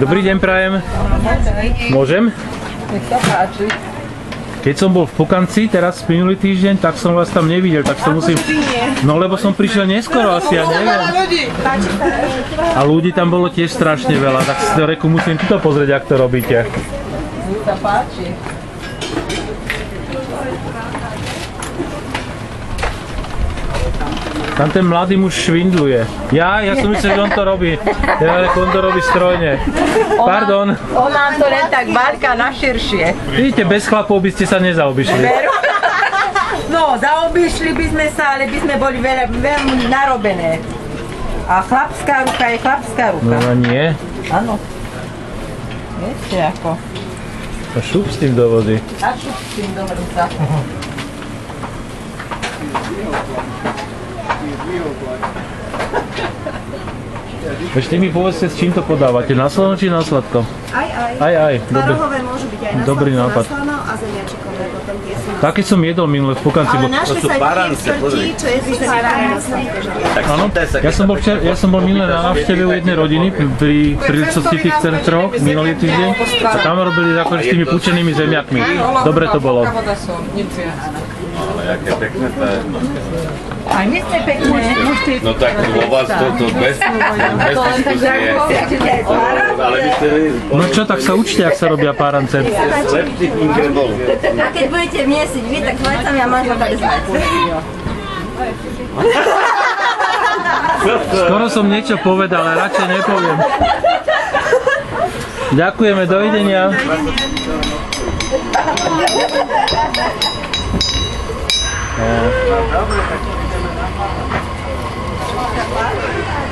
Dobrý deň, prajem. Môžem? Nech sa páči. Keď som bol v Pukanci teraz minulý týždeň, tak som vás tam nevidel, tak som musím... No lebo som prišiel neskoro asi, ja neviem. A ľudí tam bolo tiež strašne veľa, tak si to reku musím tuto pozrieť, ak to robíte. Nech sa páči. Tam ten mladý muž švindluje. Ja som myslel, že on to robí. On to robí strojne. Pardon. On nám to len tak bárka na širšie. Vidíte, bez chlapov by ste sa nezaobišli. No, zaobišli by sme sa, ale by sme boli veľmi narobené. A chlapská ruka je chlapská ruka. No nie. Áno. Viete ako? A šup s tým do vody. A šup s tým do vrúca. Ešte mi povedzte, s čím to podávate? Na slano či na sladko? Aj. Tvarohové môžu byť aj na dobrý sladko, nápad. na slano a zemiačikové potom tie sú. Také som jedol minule v Pukanci. Ale našli sa aj experti, čo je vyzerané na sladko. Áno, ja som bol minule na návšteve u jednej rodiny pri príležitosti tých centrov minulý týždeň a tam robili akože s tými pučenými zemiakmi. Dobre to bolo. Ale jaké pekné to je. Aj my ste pekné. No tak vo vás to bez diskusie. Ale vy ste... No čo, tak sa učte, ak sa robia párance. Lepší ingredient bol. A keď budete miesiť vy, tak vajcami a máš tak zvať. Skoro som niečo povedal, ale radšej nepoviem. Ďakujeme, dovidenia.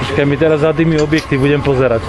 Počkaj, mi teraz zadymí objektív, budem pozerať.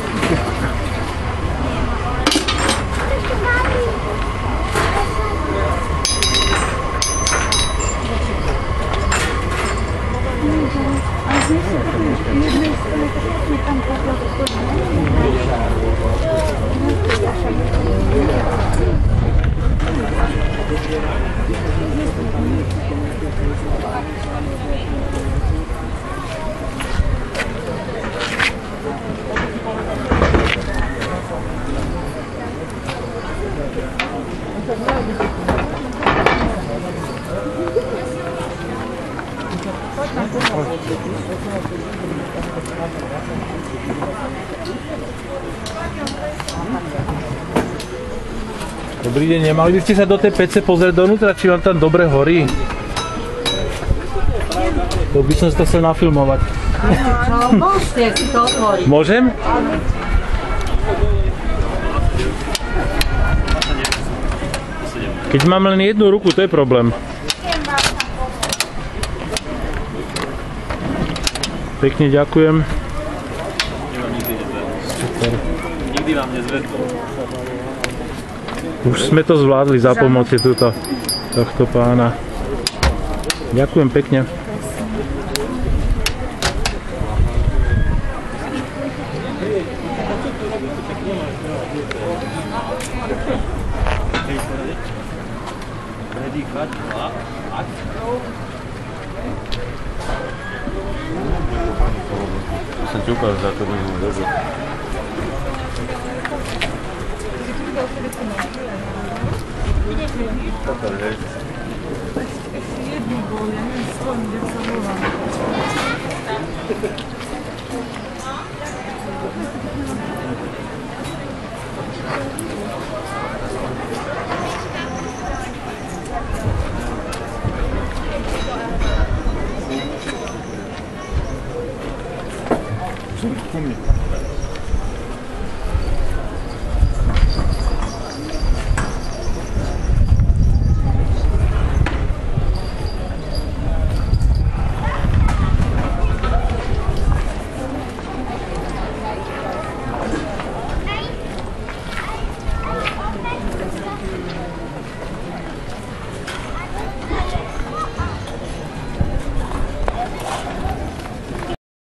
Dobrý deň, nemali by ste sa do tej pece pozrieť donútra, či vám tam dobre horí? To by som si to chcel nafilmovať. No, môžete si to otvoriť. Môžem? Keď mám len jednu ruku, to je problém. Pekne ďakujem. Super. Nikdy vám nezvedol. Už sme to zvládli za pomoci tohto pána. Ďakujem pekne. Som ti úplne za to nebudem dobre. Помни.